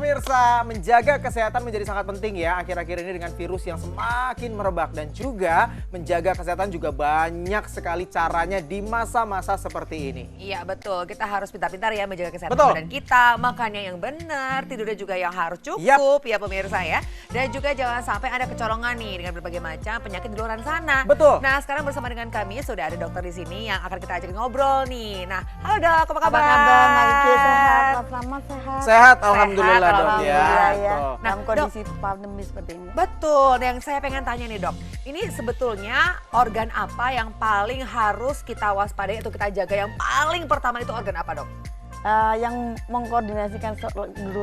pemirsa, menjaga kesehatan menjadi sangat penting ya akhir-akhir ini dengan virus yang semakin merebak. Dan juga menjaga kesehatan juga banyak sekali caranya di masa-masa seperti ini. Iya betul, kita harus pintar-pintar ya menjaga kesehatan Betul. badan kita. Makannya yang benar, tidurnya juga yang harus cukup ya pemirsa ya. Dan juga jangan sampai ada kecolongan nih dengan berbagai macam penyakit di luar sana. Betul. Nah sekarang bersama dengan kami sudah ada dokter di sini yang akan kita ajak ngobrol nih. Nah halo dok, apa kabar? Apa kabar Mbak Kiki? Sehat, Mas Rama sehat. Sehat, alhamdulillah dok ya. Alhamdulillah ya. Betul. Nah, Dalam kondisi pandemi seperti ini. Betul, yang saya pengen tanya nih dok, ini sebetulnya organ apa yang paling harus kita waspadai atau kita jaga, yang paling pertama itu organ apa dok? Yang mengkoordinasikan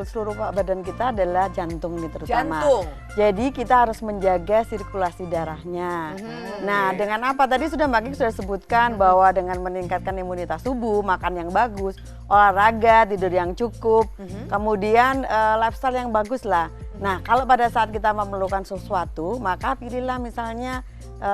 seluruh badan kita adalah jantung nih terutama. Jantung. Jadi kita harus menjaga sirkulasi darahnya. Nah dengan apa? Tadi sudah Mbak Kiki sudah sebutkan bahwa dengan meningkatkan imunitas tubuh, makan yang bagus, olahraga, tidur yang cukup, kemudian lifestyle yang bagus lah. Nah kalau pada saat kita memerlukan sesuatu, maka pilihlah misalnya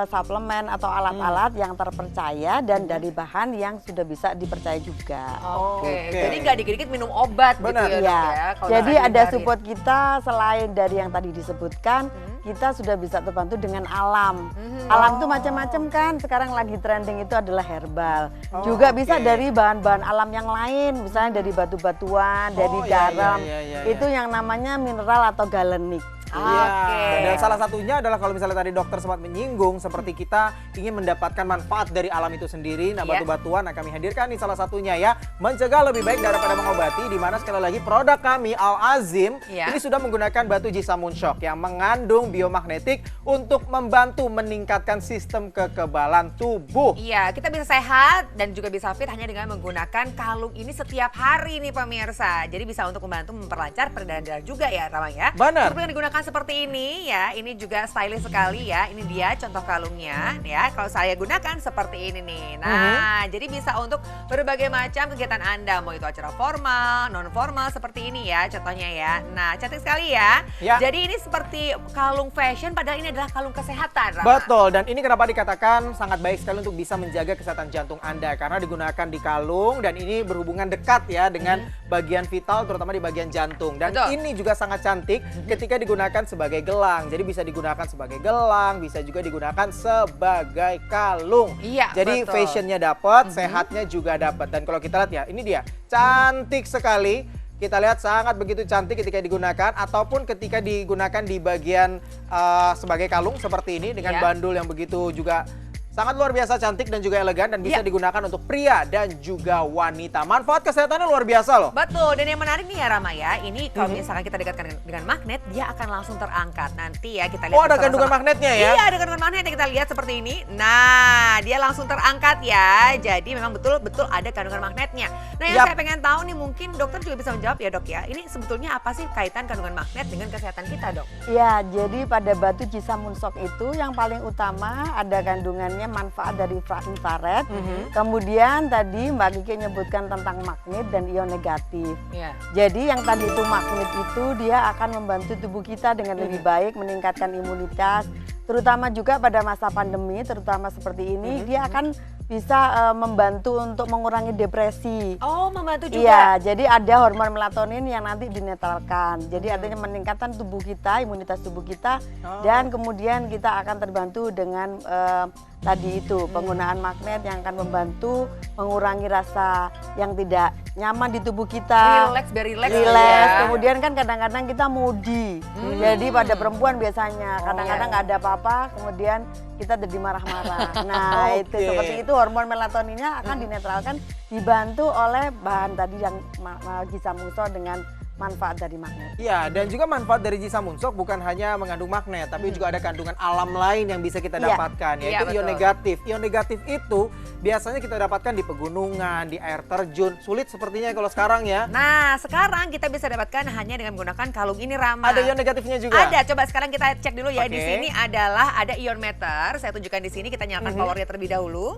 suplemen atau alat-alat yang terpercaya dan dari bahan yang sudah bisa dipercaya juga. Oke. Jadi nggak dikit-dikit minum obat Benar. gitu ya dok ya. Kalau Jadi nggak ada dihindarin. support kita selain dari yang tadi disebutkan, kita sudah bisa terbantu dengan alam. Alam tuh macam-macam kan. Sekarang lagi trending itu adalah herbal. Juga bisa dari bahan-bahan alam yang lain, misalnya dari batu-batuan, dari garam. iya. Itu yang namanya mineral atau galenik. Iya. Oke. Dan salah satunya adalah kalau misalnya tadi dokter sempat menyinggung seperti kita ingin mendapatkan manfaat dari alam itu sendiri. Nah, Iya. batu-batuan yang kami hadirkan nih salah satunya ya, mencegah lebih baik daripada mengobati, di mana sekali lagi produk kami Al Azim Iya. ini sudah menggunakan batu Jisamun Shock yang mengandung biomagnetik untuk membantu meningkatkan sistem kekebalan tubuh. Iya, kita bisa sehat dan juga bisa fit hanya dengan menggunakan kalung ini setiap hari nih pemirsa. Jadi bisa untuk membantu memperlancar peredaran darah juga ya Rama ya. Benar. Seperti yang digunakan seperti ini ya, ini juga stylish sekali ya. Ini dia contoh kalungnya ya. Kalau saya gunakan seperti ini nih. Nah, jadi bisa untuk berbagai macam kegiatan Anda, mau itu acara formal, non formal seperti ini ya contohnya ya. Nah, cantik sekali ya. Ya. Jadi ini seperti kalung fashion padahal ini adalah kalung kesehatan, Rama. Betul, dan ini kenapa dikatakan sangat baik sekali untuk bisa menjaga kesehatan jantung Anda, karena digunakan di kalung dan ini berhubungan dekat ya dengan bagian vital, terutama di bagian jantung. Dan Betul. ini juga sangat cantik ketika digunakan sebagai gelang. Jadi bisa digunakan sebagai gelang, bisa juga digunakan sebagai kalung. Iya, Jadi betul. fashionnya dapat, sehatnya juga dapat. Dan kalau kita lihat ya, ini dia cantik sekali. Kita lihat sangat begitu cantik ketika digunakan ataupun ketika digunakan di bagian sebagai kalung seperti ini dengan Iya. bandul yang begitu juga sangat luar biasa cantik dan juga elegan dan bisa Iya. digunakan untuk pria dan juga wanita. Manfaat kesehatannya luar biasa loh. Betul, dan yang menarik nih ya Rama ya, ini kalau misalkan kita dekatkan dengan magnet, dia akan langsung terangkat. Nanti ya kita lihat Oh, ada bersama-sama. kandungan magnetnya ya? Iya, ada kandungan magnet yang kita lihat seperti ini. Nah, dia langsung terangkat ya. Jadi memang betul-betul ada kandungan magnetnya. Nah, yang Yap. saya pengen tahu nih, mungkin dokter juga bisa menjawab ya dok ya. Ini sebetulnya apa sih kaitan kandungan magnet dengan kesehatan kita dok? Ya, jadi pada batu Jisamun Shock itu yang paling utama ada kandungannya manfaat dari infrared. Kemudian tadi Mbak Kiki menyebutkan tentang magnet dan ion negatif. Iya. Jadi yang tadi itu magnet itu dia akan membantu tubuh kita dengan lebih baik, meningkatkan imunitas, terutama juga pada masa pandemi, terutama seperti ini, dia akan bisa membantu untuk mengurangi depresi. Oh, membantu juga. Iya, jadi ada hormon melatonin yang nanti dinetralkan. Jadi artinya meningkatkan tubuh kita, imunitas tubuh kita, dan kemudian kita akan terbantu dengan tadi itu penggunaan magnet yang akan membantu mengurangi rasa yang tidak nyaman di tubuh kita. Relax, biar relax. Relax. ya. Kemudian kan kadang-kadang kita moody. Jadi pada perempuan biasanya kadang-kadang nggak ada apa-apa, kemudian kita jadi marah-marah. Nah, itu Oke. seperti itu hormon melatoninnya akan dinetralkan, dibantu oleh bahan tadi yang Jisamun Shock dengan manfaat dari magnet. Iya, dan juga manfaat dari Jisamun Shock bukan hanya mengandung magnet, tapi juga ada kandungan alam lain yang bisa kita Iya. dapatkan, Iya, yaitu ion betul. negatif. Ion negatif itu biasanya kita dapatkan di pegunungan, di air terjun. Sulit sepertinya kalau sekarang ya. Nah, sekarang kita bisa dapatkan hanya dengan menggunakan kalung ini Rama. Ada ion negatifnya juga? Ada, coba sekarang kita cek dulu ya. Di Oke. sini adalah ada ion meter. Saya tunjukkan di sini, kita nyalakan powernya terlebih dahulu.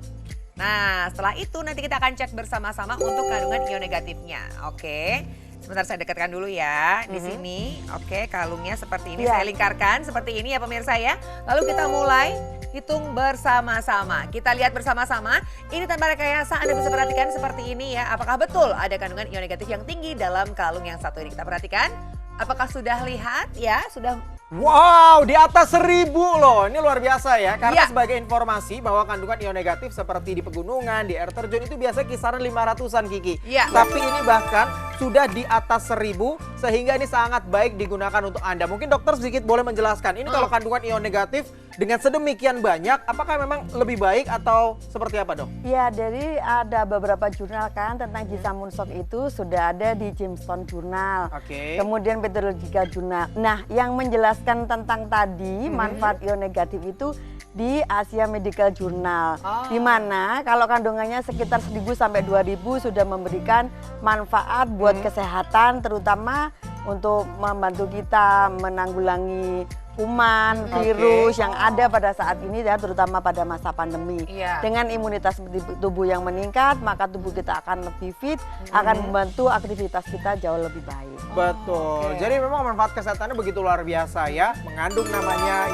Nah, setelah itu nanti kita akan cek bersama-sama untuk kandungan ion negatifnya. Oke. Sebentar saya dekatkan dulu ya. Di sini, oke, kalungnya seperti ini. Iya. Saya lingkarkan seperti ini ya pemirsa ya. Lalu kita mulai hitung bersama-sama. Kita lihat bersama-sama. Ini tanpa rekayasa Anda bisa perhatikan seperti ini ya. Apakah betul ada kandungan ion negatif yang tinggi dalam kalung yang satu ini? Kita perhatikan. Apakah sudah lihat ya? Sudah Wow, di atas 1000 loh. Ini luar biasa ya. Karena Iya. sebagai informasi bahwa kandungan ion negatif seperti di pegunungan, di air terjun itu biasa kisaran 500-an Kiki. Iya. Tapi ini bahkan sudah di atas 1000 sehingga ini sangat baik digunakan untuk Anda. Mungkin dokter sedikit boleh menjelaskan. Ini kalau kandungan ion negatif dengan sedemikian banyak, apakah memang lebih baik atau seperti apa, Dok? Ya, dari ada beberapa jurnal kan tentang Jisamun Sok itu sudah ada di Jamestown Journal. Oke. Kemudian Meteorological Journal. Nah, yang menjelaskan tentang tadi manfaat ion negatif itu di Asia Medical Journal. Oh. Di mana kalau kandungannya sekitar 1000 sampai 2000 sudah memberikan manfaat buat kesehatan, terutama untuk membantu kita menanggulangi kuman, virus yang ada pada saat ini ya, terutama pada masa pandemi. Iya. Dengan imunitas tubuh yang meningkat, maka tubuh kita akan lebih fit, akan membantu aktivitas kita jauh lebih baik. Betul. Oke. Jadi memang manfaat kesehatannya begitu luar biasa ya. Mengandung namanya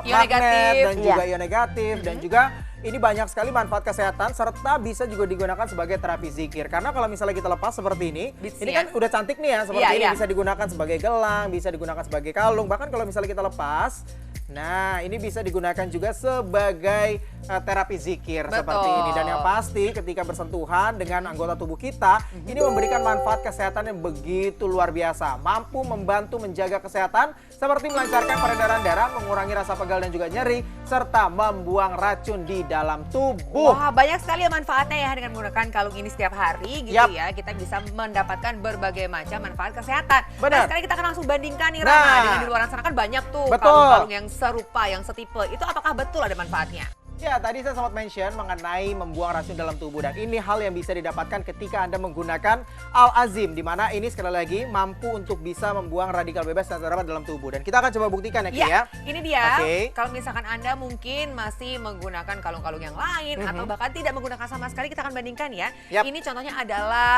Ion magnet negatif. dan juga Iya. ion negatif dan juga ini banyak sekali manfaat kesehatan serta bisa juga digunakan sebagai terapi zikir. Karena kalau misalnya kita lepas seperti Bisa ini ya. kan udah cantik nih ya seperti Iya, ini iya. bisa digunakan sebagai gelang, bisa digunakan sebagai kalung. Bahkan kalau misalnya kita lepas, nah ini bisa digunakan juga sebagai terapi zikir seperti Betul. ini. Dan yang pasti ketika bersentuhan dengan anggota tubuh kita, ini memberikan manfaat kesehatan yang begitu luar biasa. Mampu membantu menjaga kesehatan seperti melancarkan peredaran darah, mengurangi rasa pegal dan juga nyeri, serta membuang racun di dalam tubuh. Wah, banyak sekali ya manfaatnya ya dengan menggunakan kalung ini setiap hari gitu Yap. ya. Kita bisa mendapatkan berbagai macam manfaat kesehatan. Benar. Nah, sekarang kita akan langsung bandingkan nih Nah. Rama dengan di luar sana kan banyak tuh Betul. kalung-kalung yang serupa, yang setipe. Itu apakah betul ada manfaatnya? Ya, tadi saya sempat mention mengenai membuang racun dalam tubuh dan ini hal yang bisa didapatkan ketika Anda menggunakan Al-Azim, di mana ini sekali lagi mampu untuk bisa membuang radikal bebas yang terdapat dalam tubuh. Dan kita akan coba buktikan ya, Ki ya. Ini dia. Oke. Kalau misalkan Anda mungkin masih menggunakan kalung-kalung yang lain atau bahkan tidak menggunakan sama sekali, kita akan bandingkan ya. Yap. Ini contohnya adalah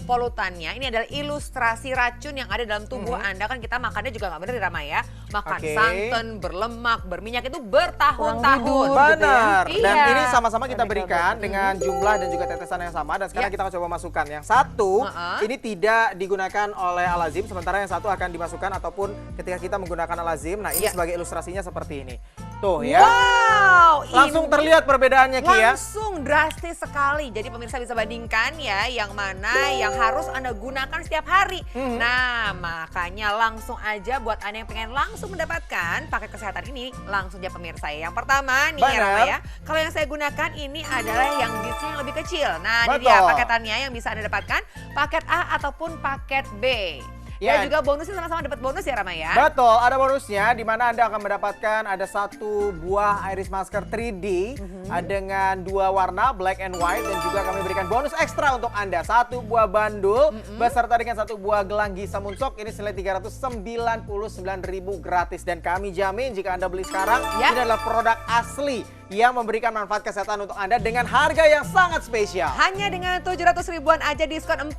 polutannya. Ini adalah ilustrasi racun yang ada dalam tubuh Anda. Kan kita makannya juga nggak benar ya Rama ya. Makan Oke. santan, berlemak, berminyak itu Kurang bertahun-tahun. tidur. Benar. Iya. Dan ini sama-sama kita Radikal berikan dengan jumlah dan juga tetesan yang sama. Dan sekarang Ya. kita akan coba masukkan. Yang satu Heeh. ini tidak digunakan oleh Al-Azim, sementara yang satu akan dimasukkan ataupun ketika kita menggunakan Al-Azim. Nah, ini Ya. sebagai ilustrasinya seperti ini. Tuh ya. Wow, Langsung ini terlihat perbedaannya, Ki ya. langsung drastis sekali. Jadi pemirsa bisa bandingkan ya yang mana yang harus Anda gunakan setiap hari. Nah, makanya langsung aja buat Anda yang pengen langsung mendapatkan paket kesehatan ini, langsung aja pemirsa ya. Yang pertama nih ya Benar. Rama ya. Kalau yang saya gunakan ini adalah yang disknya yang lebih kecil. Nah, ini dia Betul. paketannya yang bisa Anda dapatkan, paket A ataupun paket B. Ya. Dan juga bonusnya sama-sama dapat bonus ya Rama ya. Betul, ada bonusnya di mana Anda akan mendapatkan ada satu buah iris masker 3D dengan dua warna black and white dan juga kami berikan bonus ekstra untuk Anda. Satu buah bandul beserta dengan satu buah gelang Jisamun Sok ini senilai 399.000 gratis dan kami jamin jika Anda beli sekarang Ya. ini adalah produk asli yang memberikan manfaat kesehatan untuk Anda dengan harga yang sangat spesial. Hanya dengan 700 ribuan aja diskon 40%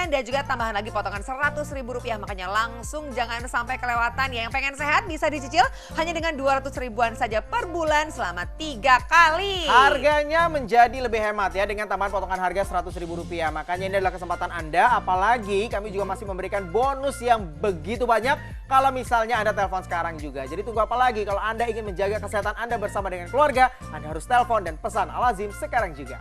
dan juga tambahan lagi potongan 100 ribu rupiah. Makanya langsung jangan sampai kelewatan ya. Yang pengen sehat bisa dicicil hanya dengan 200 ribuan saja per bulan selama 3 kali. Harganya menjadi lebih hemat ya dengan tambahan potongan harga Rp100.000. Makanya ini adalah kesempatan Anda, apalagi kami juga masih memberikan bonus yang begitu banyak kalau misalnya Anda telepon sekarang juga. Jadi tunggu apa lagi kalau Anda ingin menjaga kesehatan Anda bersama dengan keluarga, Anda harus telepon dan pesan Al-Azim sekarang juga.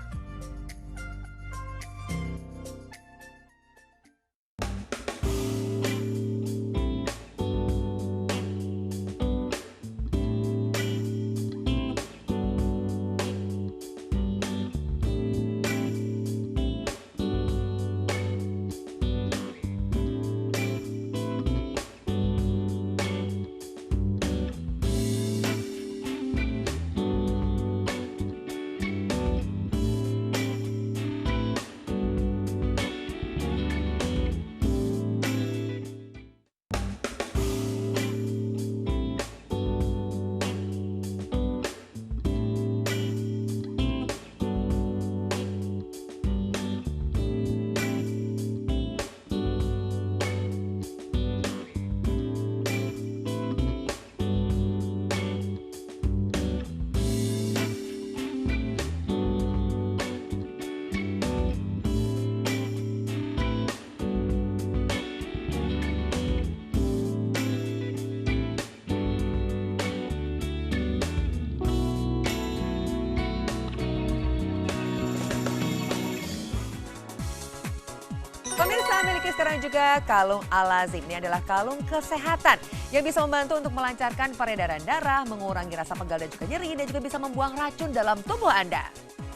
miliki sekarang juga kalung Al-Azim. Ini adalah kalung kesehatan yang bisa membantu untuk melancarkan peredaran darah, mengurangi rasa pegal dan juga nyeri, dan juga bisa membuang racun dalam tubuh Anda.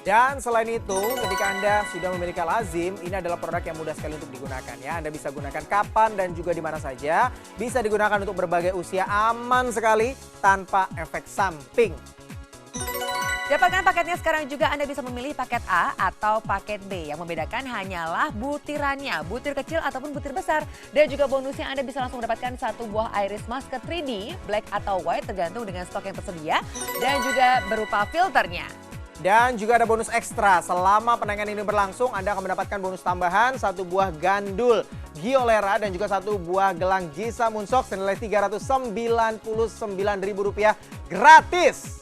Dan selain itu, ketika Anda sudah memiliki Al-Azim, ini adalah produk yang mudah sekali untuk digunakan ya. Anda bisa gunakan kapan dan juga di mana saja. Bisa digunakan untuk berbagai usia, aman sekali tanpa efek samping. Dapatkan paketnya sekarang juga. Anda bisa memilih paket A atau paket B. Yang membedakan hanyalah butirannya, butir kecil ataupun butir besar. Dan juga bonusnya Anda bisa langsung mendapatkan satu buah iris masker 3D, black atau white tergantung dengan stok yang tersedia. Dan juga berupa filternya. Dan juga ada bonus ekstra, selama penayangan ini berlangsung Anda akan mendapatkan bonus tambahan satu buah gandul Giolera dan juga satu buah gelang Jisa Moonsok senilai Rp399.000 gratis.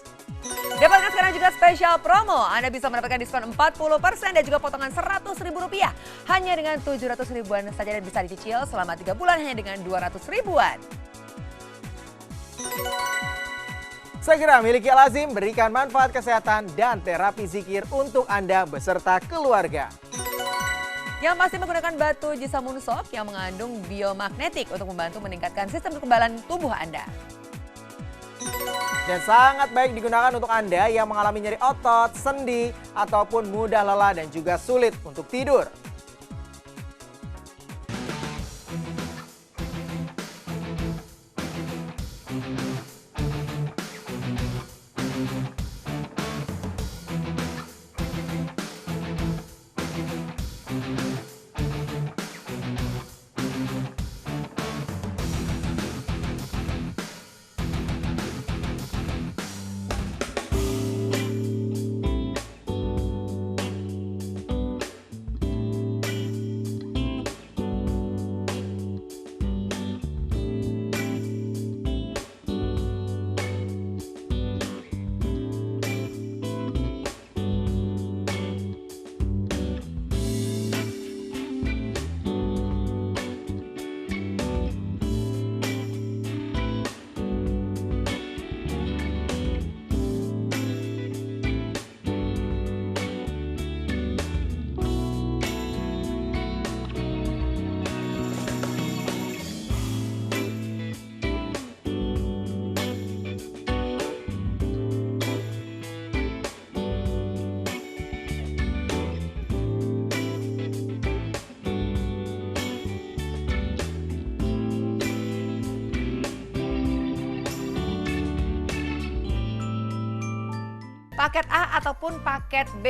Dapatkan sekarang juga spesial promo. Anda bisa mendapatkan diskon 40% dan juga potongan Rp100.000 hanya dengan 700 ribuan saja dan bisa dicicil selama 3 bulan hanya dengan 200 ribuan. Segera miliki Al-Azim, berikan manfaat kesehatan dan terapi zikir untuk Anda beserta keluarga. Yang pasti menggunakan batu Jisa Moonsok yang mengandung biomagnetik untuk membantu meningkatkan sistem kekebalan tubuh Anda. Dan sangat baik digunakan untuk Anda yang mengalami nyeri otot, sendi, ataupun mudah lelah dan juga sulit untuk tidur. Paket A ataupun paket B.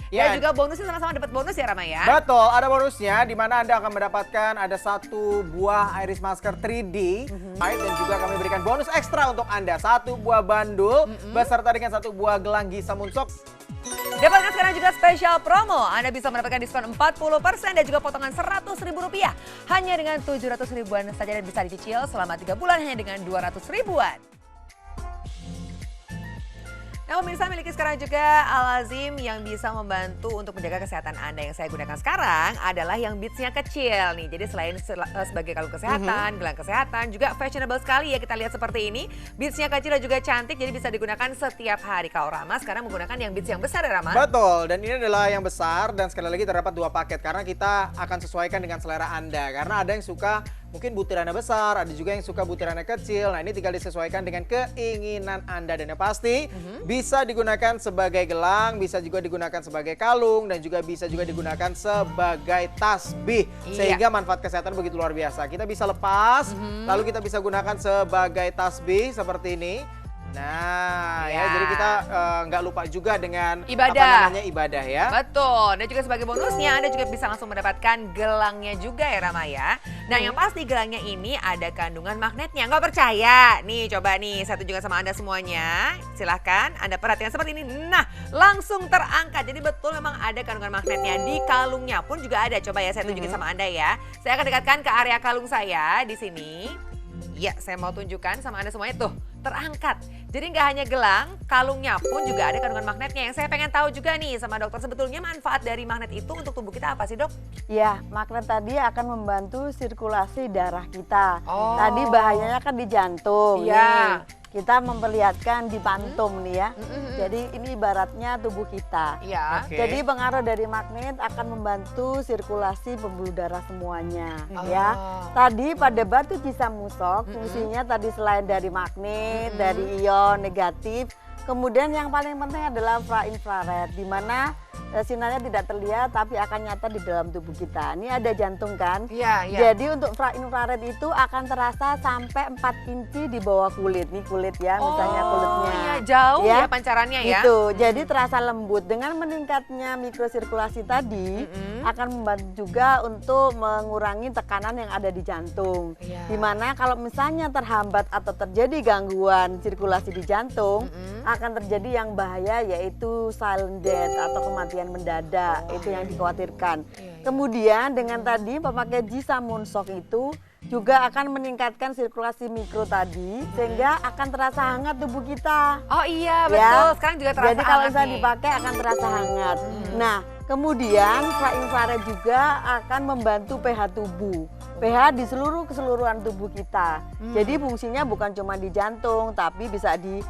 Ya. Dan juga bonusnya sama-sama dapat bonus ya Rama ya. Betul, ada bonusnya di mana Anda akan mendapatkan ada satu buah iris masker 3D dan juga kami berikan bonus ekstra untuk Anda. Satu buah bandul beserta dengan satu buah gelang Jisa Moonsok. Dapatkan sekarang juga spesial promo. Anda bisa mendapatkan diskon 40% dan juga potongan Rp100.000 hanya dengan 700 ribuan saja dan bisa dicicil selama 3 bulan hanya dengan 200 ribuan. Nah, pemirsa miliki sekarang juga Al-Azim yang bisa membantu untuk menjaga kesehatan Anda. Yang saya gunakan sekarang adalah yang beadsnya kecil nih. Jadi selain sebagai kalung kesehatan, gelang kesehatan, juga fashionable sekali ya kita lihat seperti ini. Beadsnya kecil dan juga cantik, jadi bisa digunakan setiap hari. Kalau Rama sekarang menggunakan yang beads yang besar ya Rama? Betul, dan ini adalah yang besar dan sekali lagi terdapat 2 paket. Karena kita akan sesuaikan dengan selera Anda. Karena ada yang suka mungkin butirannya besar, ada juga yang suka butirannya kecil. Nah, ini tinggal disesuaikan dengan keinginan Anda. Dan yang pasti bisa digunakan sebagai gelang, bisa juga digunakan sebagai kalung, dan juga bisa juga digunakan sebagai tasbih. Sehingga manfaat kesehatan begitu luar biasa. Kita bisa lepas, lalu kita bisa gunakan sebagai tasbih seperti ini. Nah, ya jadi kita nggak lupa juga dengan ibadah. Apa namanya, ibadah ya. Betul, dan juga sebagai bonusnya Anda juga bisa langsung mendapatkan gelangnya juga ya Rama ya. Nah, yang pasti gelangnya ini ada kandungan magnetnya. Nggak percaya? Nih, coba nih saya tunjukkan sama Anda semuanya. Silahkan Anda perhatikan seperti ini. Nah, langsung terangkat. Jadi betul memang ada kandungan magnetnya. Di kalungnya pun juga ada. Coba ya saya tunjukin sama Anda ya. Saya akan dekatkan ke area kalung saya di sini. Ya, saya mau tunjukkan sama Anda semuanya tuh, terangkat. Jadi nggak hanya gelang, kalungnya pun juga ada kandungan magnetnya. Yang saya pengen tahu juga nih sama dokter, sebetulnya manfaat dari magnet itu untuk tubuh kita apa sih dok? Ya, magnet tadi akan membantu sirkulasi darah kita. Oh. Tadi bahayanya kan di jantung. Iya. Nih, kita memperlihatkan di pantum nih ya. Jadi ini ibaratnya tubuh kita. Iya. Oke. Jadi pengaruh dari magnet akan membantu sirkulasi pembuluh darah semuanya ya. Tadi pada batu Jisamusok fungsinya tadi selain dari magnet, dari ion negatif, kemudian yang paling penting adalah infrared di mana sinarnya tidak terlihat tapi akan nyata di dalam tubuh kita. Ini ada jantung kan? Iya, iya. Jadi untuk infrared itu akan terasa sampai 4 inci di bawah kulit. Nih kulit ya, misalnya kulitnya. Iya, jauh ya pancarannya ya. Gitu. Jadi terasa lembut. Dengan meningkatnya mikrosirkulasi tadi akan membantu juga untuk mengurangi tekanan yang ada di jantung. Iya. Dimana kalau misalnya terhambat atau terjadi gangguan sirkulasi di jantung, akan terjadi yang bahaya yaitu silent death atau kematian mendadak. Itu yang dikhawatirkan. Kemudian dengan tadi pemakai Jisamusok itu juga akan meningkatkan sirkulasi mikro tadi sehingga akan terasa hangat tubuh kita. Oh iya betul, sekarang juga terasa Jadi kalau hangat misalnya nih. dipakai akan terasa hangat. Nah, kemudian infrared juga akan membantu pH tubuh. pH di keseluruhan tubuh kita. Jadi fungsinya bukan cuma di jantung, tapi bisa di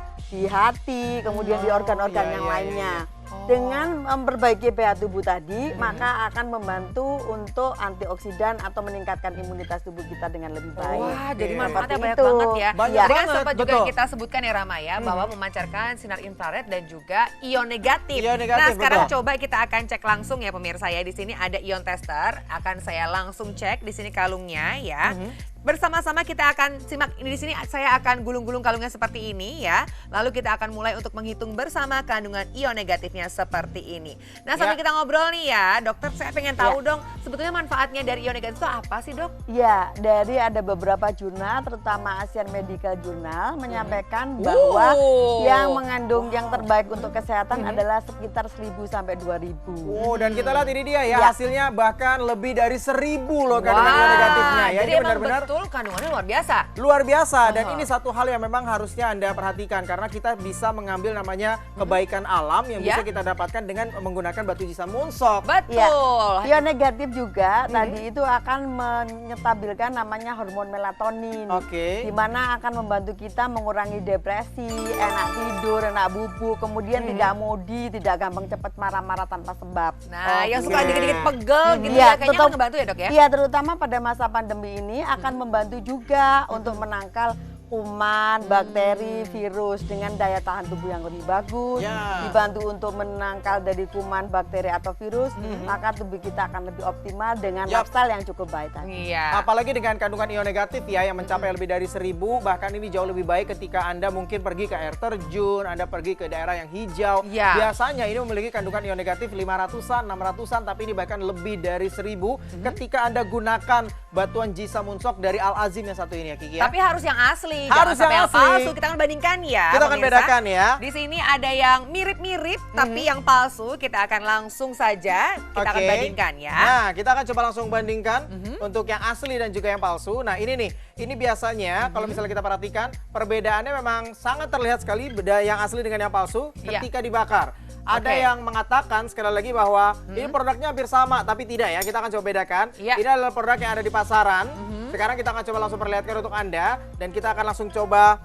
hati, kemudian di organ-organ iya, yang iya, lainnya. iya. Dengan memperbaiki pH tubuh tadi, maka akan membantu untuk antioksidan atau meningkatkan imunitas tubuh kita dengan lebih baik. Wah, jadi Oke. manfaatnya Seperti banyak itu. banget ya. Banyak Tadi kan banget, sempat juga betul. kita sebutkan ya Rama ya, bahwa memancarkan sinar infrared dan juga ion negatif. Ion negatif, Nah, sekarang betul. coba kita akan cek langsung ya pemirsa ya. Di sini ada ion tester, akan saya langsung cek di sini kalungnya ya. Bersama-sama kita akan simak, ini di sini saya akan gulung-gulung kalungnya seperti ini ya. Lalu kita akan mulai untuk menghitung bersama kandungan ion negatifnya seperti ini. Nah, sambil Ya. kita ngobrol nih ya, dokter saya pengen tahu dong, sebetulnya manfaatnya dari ion negatif itu apa sih dok? Ya, dari ada beberapa jurnal, terutama Asian Medical Journal, menyampaikan bahwa yang mengandung yang terbaik untuk kesehatan adalah sekitar 1.000 sampai 2.000. Oh, dan kita lihat ini dia ya, Ya. hasilnya bahkan lebih dari 1.000 loh kandungan ion negatifnya ya. Jadi Ini emang benar-benar betul kandungannya luar biasa. luar biasa, dan ini satu hal yang memang harusnya Anda perhatikan karena kita bisa mengambil namanya kebaikan alam yang Ya. bisa kita dapatkan dengan menggunakan batu Jisamusok. Betul. Ion negatif juga tadi itu akan menyetabilkan namanya hormon melatonin. Oke. Di mana akan membantu kita mengurangi depresi, enak tidur, enak bubuk, kemudian tidak moody, tidak gampang cepat marah-marah tanpa sebab. Nah, yang Oke. suka dikit-dikit pegel gitu Iya, ya, kayaknya akan ngebantu ya dok ya? Iya, terutama pada masa pandemi ini akan membantu juga untuk menangkal kuman, bakteri, virus dengan daya tahan tubuh yang lebih bagus, Ya. dibantu untuk menangkal dari kuman, bakteri atau virus, maka tubuh kita akan lebih optimal dengan Yap. lifestyle yang cukup baik tadi. Iya. Apalagi dengan kandungan ion negatif ya yang mencapai lebih dari 1.000, bahkan ini jauh lebih baik ketika Anda mungkin pergi ke air terjun, Anda pergi ke daerah yang hijau. Ya. Biasanya ini memiliki kandungan ion negatif 500-an, 600-an, tapi ini bahkan lebih dari 1.000 ketika Anda gunakan batuan Jisamusok dari Al Azim yang satu ini ya Kiki ya. Tapi harus yang asli, Harus jangan sampai yang yang asli. palsu. Kita akan bandingkan ya. Kita akan pemirsa. bedakan ya. Di sini ada yang mirip-mirip, tapi yang palsu. Kita akan langsung saja kita akan Oke. bandingkan ya. Nah, kita akan coba langsung bandingkan untuk yang asli dan juga yang palsu. Nah, ini nih, ini biasanya kalau misalnya kita perhatikan, perbedaannya memang sangat terlihat sekali beda yang asli dengan yang palsu Iya. ketika dibakar. Ada Oke. yang mengatakan sekali lagi bahwa ini produknya hampir sama, tapi tidak ya. Kita akan coba bedakan. Iya. Ini adalah produk yang ada di pasaran. Sekarang kita akan coba langsung perlihatkan untuk Anda dan kita akan langsung coba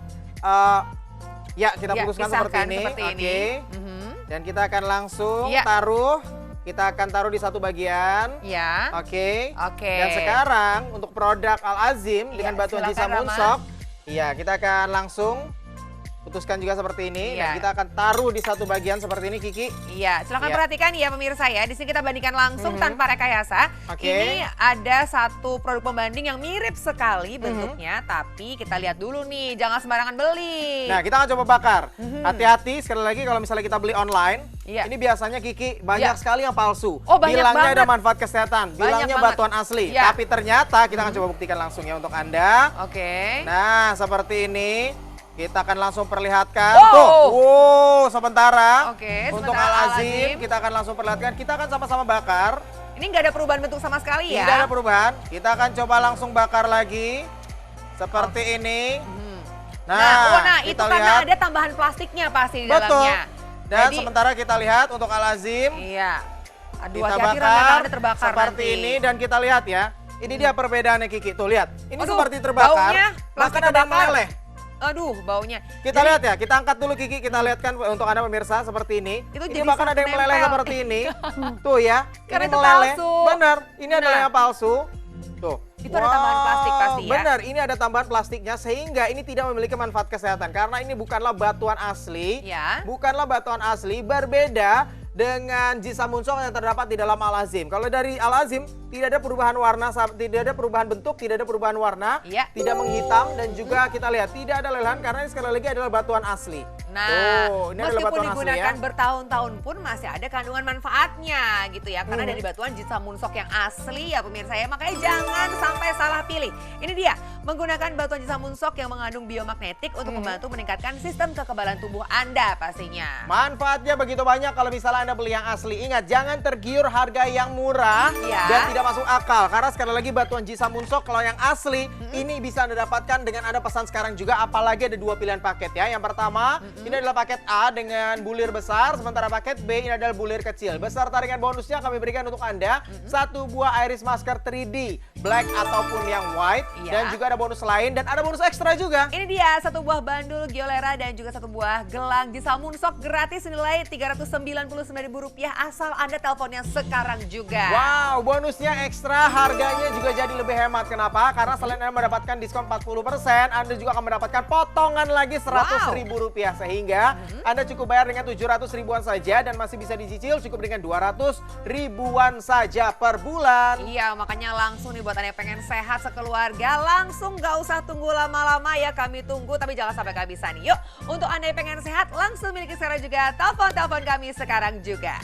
ya kita Ya, putuskan pisahkan seperti ini. seperti ini. Oke. Mhm. Dan kita akan langsung Iya. taruh. Kita akan taruh di satu bagian. Ya. Oke. Oke. Dan sekarang untuk produk Al Azim dengan Iya, batuan silakan, Jisamusok, iya kita akan langsung putuskan juga seperti ini. Iya. Dan kita akan taruh di satu bagian seperti ini, Kiki. Iya, silakan Iya. perhatikan ya pemirsa ya. Di sini kita bandingkan langsung tanpa rekayasa. Oke. Ini ada satu produk pembanding yang mirip sekali bentuknya, tapi kita lihat dulu nih, jangan sembarangan beli. Nah, kita akan coba bakar. Hati-hati sekali lagi kalau misalnya kita beli online, Iya. ini biasanya Kiki banyak Iya. sekali yang palsu. Oh, banyak Bilangnya ada banget. manfaat kesehatan, Banyak bilangnya banget. batuan asli. Iya. Tapi ternyata kita akan coba buktikan langsung ya untuk Anda. Oke. Nah, seperti ini. Kita akan langsung perlihatkan. Wow. Tuh, wow, sementara. Oke, Untuk sementara Al Al-Azim. Azim, kita akan langsung perlihatkan. Kita akan sama-sama bakar. Ini nggak ada perubahan bentuk sama sekali ya. Tidak ada perubahan. Kita akan coba langsung bakar lagi. Seperti ini. Nah, itu kita karena lihat. ada tambahan plastiknya pasti di Betul. dalamnya. Dan Jadi, sementara kita lihat untuk Al Azim. iya. Aduh, Kita hati-hati bakar rantangannya terbakar seperti nanti. ini. Dan kita lihat ya. Ini dia perbedaannya Kiki. Tuh lihat. Ini Aduh, seperti terbakar. baunya plastik Bahkan ada yang terbakar. meleleh. Aduh, baunya. Kita lihat ya, kita angkat dulu Kiki, kita lihat kan untuk Anda pemirsa seperti ini. Itu Ini jadi bahkan ada yang nempel. meleleh seperti ini. Tuh ya, Karena ini itu meleleh. palsu. Bener, ini adalah Nah. yang palsu. Tuh. Itu ada tambahan plastik pasti ya? Benar, ini ada tambahan plastiknya sehingga ini tidak memiliki manfaat kesehatan karena ini bukanlah batuan asli. Ya. Bukanlah batuan asli, berbeda dengan Jisa Munsok yang terdapat di dalam Al-Azim. Kalau dari Al-Azim tidak ada perubahan warna, tidak ada perubahan bentuk, tidak ada perubahan warna, Iya. tidak menghitam dan juga kita lihat tidak ada lelehan karena ini sekali lagi adalah batuan asli. Nah, Tuh, ini adalah meskipun batuan asli digunakan ya. bertahun-tahun pun masih ada kandungan manfaatnya gitu ya. Karena Mhm. dari batuan Jitsa Munsok yang asli ya pemirsa ya. Makanya jangan sampai salah pilih. Ini dia, menggunakan batuan Jitsa Munsok yang mengandung biomagnetik untuk membantu meningkatkan sistem kekebalan tubuh Anda pastinya. Manfaatnya begitu banyak kalau misalnya Anda beli yang asli. Ingat, jangan tergiur harga yang murah Ya. dan tidak masuk akal. Karena sekali lagi batuan Jisa Munsok kalau yang asli ini bisa Anda dapatkan dengan Anda pesan sekarang juga. Apalagi ada 2 pilihan paket ya. Yang pertama ini adalah paket A dengan bulir besar. Sementara paket B ini adalah bulir kecil. Beserta dengan bonusnya kami berikan untuk Anda 1 buah iris masker 3D. Black ataupun yang white. Iya. Dan juga ada bonus lain dan ada bonus ekstra juga. Ini dia, 1 buah bandul Giolera dan juga 1 buah gelang Jitsa Munsok gratis senilai Rp399.000 asal Anda teleponnya sekarang juga. Wow, bonusnya ekstra, harganya juga jadi lebih hemat. Kenapa? Karena selain Anda mendapatkan diskon 40%, Anda juga akan mendapatkan potongan lagi Rp100.000. Sehingga Anda cukup bayar dengan 700 ribuan saja dan masih bisa dicicil cukup dengan 200 ribuan saja per bulan. Iya, makanya langsung nih buat Anda yang pengen sehat sekeluarga, langsung gak usah tunggu lama-lama ya, kami tunggu tapi jangan sampai kehabisan. Yuk, untuk Anda yang pengen sehat, langsung miliki sekarang juga, telepon kami sekarang juga.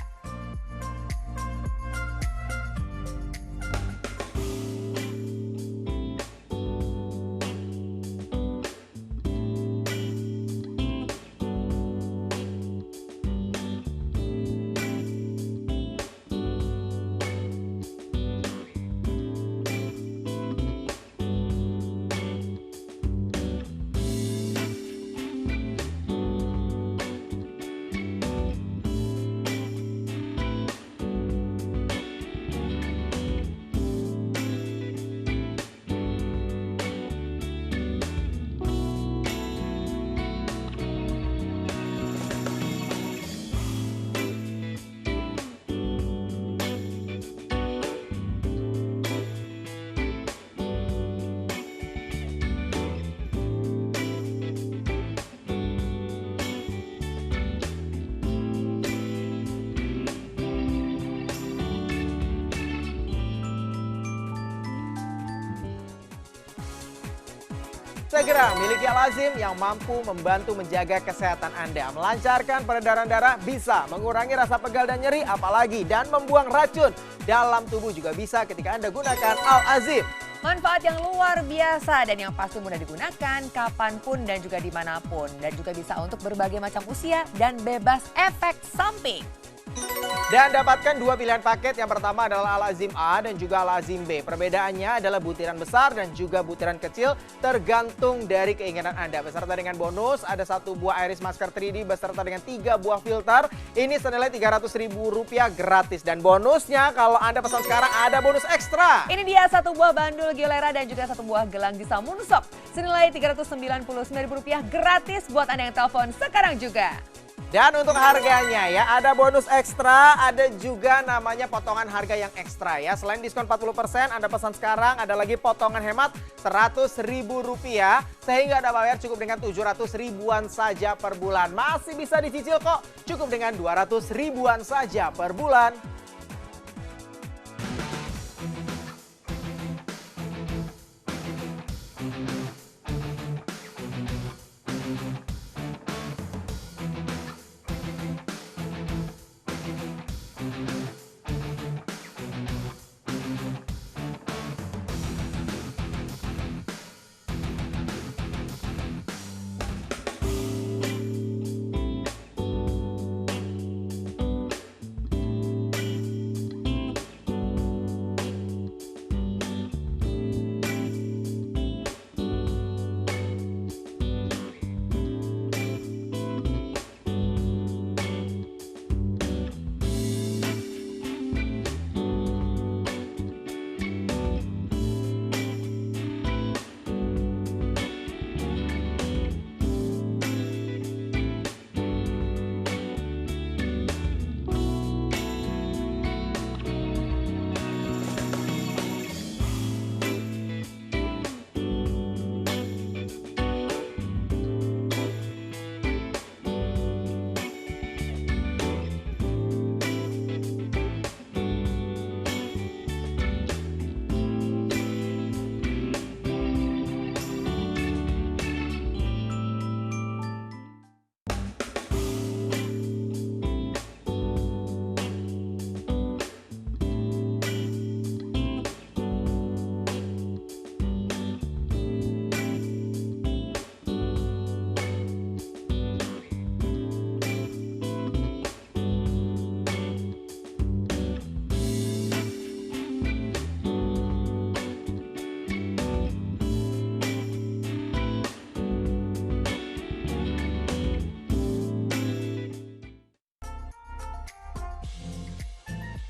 Segera miliki Al-Azim yang mampu membantu menjaga kesehatan Anda. Melancarkan peredaran darah bisa, mengurangi rasa pegal dan nyeri apalagi, dan membuang racun dalam tubuh juga bisa ketika Anda gunakan Al-Azim. Manfaat yang luar biasa dan yang pasti mudah digunakan kapanpun dan juga dimanapun. Dan juga bisa untuk berbagai macam usia dan bebas efek samping. Dan dapatkan 2 pilihan paket. Yang pertama adalah Al-Azim A dan juga Al-Azim B. Perbedaannya adalah butiran besar dan juga butiran kecil tergantung dari keinginan Anda. Beserta dengan bonus ada 1 buah iris masker 3D beserta dengan 3 buah filter. Ini senilai Rp300.000 gratis. Dan bonusnya kalau Anda pesan sekarang ada bonus ekstra. Ini dia 1 buah bandul Giolera dan juga 1 buah gelang Jitsa Munsok senilai Rp399.000 gratis buat Anda yang telepon sekarang juga. Dan untuk harganya ya, ada bonus ekstra, ada juga namanya potongan harga yang ekstra ya. Selain diskon 40%, Anda pesan sekarang ada lagi potongan hemat Rp100.000. Sehingga Anda bayar cukup dengan 700 ribuan saja per bulan. Masih bisa dicicil kok, cukup dengan 200 ribuan saja per bulan.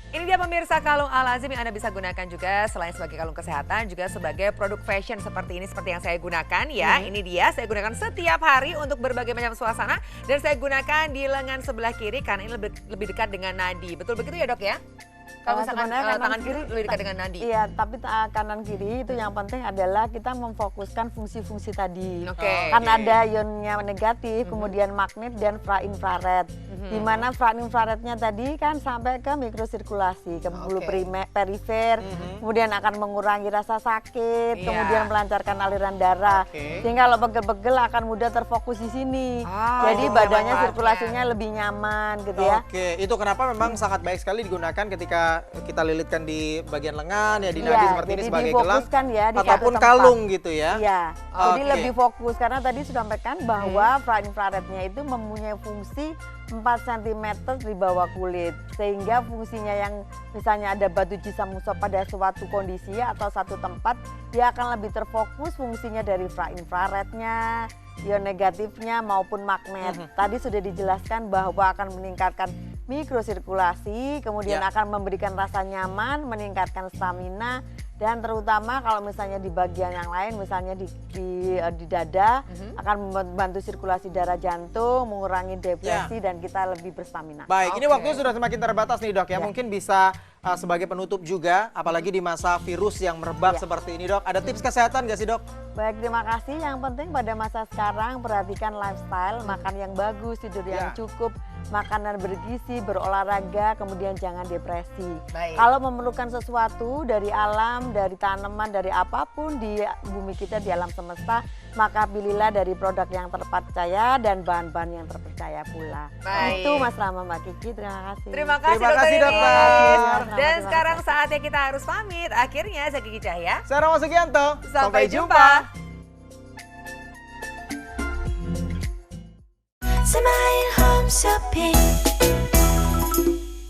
Ini dia pemirsa kalung Al-Azim yang Anda bisa gunakan juga selain sebagai kalung kesehatan juga sebagai produk fashion seperti ini, seperti yang saya gunakan ya. Ini dia saya gunakan setiap hari untuk berbagai macam suasana dan saya gunakan di lengan sebelah kiri karena ini lebih dekat dengan nadi. Betul begitu ya, Dok ya? Kalau misalkan Sebenarnya tangan kiri lebih dekat dengan nadi. Iya, tapi kanan kiri itu yang penting adalah kita memfokuskan fungsi-fungsi tadi. Oke. Kan ada ionnya negatif, kemudian magnet dan infrared. Di mana infrarednya tadi kan sampai ke mikrosirkulasi, ke bulu perifer, kemudian akan mengurangi rasa sakit, Iya. kemudian melancarkan aliran darah. Oke. Sehingga kalau pegel-pegel akan mudah terfokus di sini. Jadi itu badannya manfaatnya. sirkulasinya lebih nyaman gitu ya. Oke, itu kenapa memang sangat baik sekali digunakan ketika kita lilitkan di bagian lengan ya, di nadi Iya, seperti ini jadi sebagai gelang difokuskan ya di satu ataupun tempat. kalung gitu ya. Iya, jadi Oke. lebih fokus karena tadi sudah sampaikan bahwa infrarednya itu mempunyai fungsi 4 cm di bawah kulit, sehingga fungsinya yang misalnya ada batu jisam musab pada suatu kondisi atau satu tempat, dia akan lebih terfokus fungsinya dari infrarednya, ion negatifnya maupun magnet. Tadi sudah dijelaskan bahwa akan meningkatkan mikrosirkulasi, kemudian Ya. akan memberikan rasa nyaman, meningkatkan stamina, dan terutama kalau misalnya di bagian yang lain, misalnya di dada, akan membantu sirkulasi darah jantung, mengurangi depresi, dan kita lebih berstamina. Baik, ini Oke. waktunya sudah semakin terbatas nih, Dok ya. Ya. Mungkin bisa sebagai penutup juga, apalagi di masa virus yang merebak Ya. seperti ini, Dok. Ada tips kesehatan nggak sih, Dok? Baik, terima kasih. Yang penting pada masa sekarang perhatikan lifestyle, makan yang bagus, tidur yang Ya. cukup, makanan bergizi, berolahraga, kemudian jangan depresi. Baik. Kalau memerlukan sesuatu dari alam, dari tanaman, dari apapun di bumi kita, di alam semesta, maka pilihlah dari produk yang terpercaya dan bahan-bahan yang terpercaya pula. Baik. Itu Mas Rama, Mbak Kiki, terima kasih. Terima kasih, Terima kasih, Dokter Dokter. Iris. Dan Terima sekarang kasih. saatnya kita harus pamit. Akhirnya saya Kiki Cahya. Saya Rama Sugianto. Sampai jumpa. Smile Home Shopping.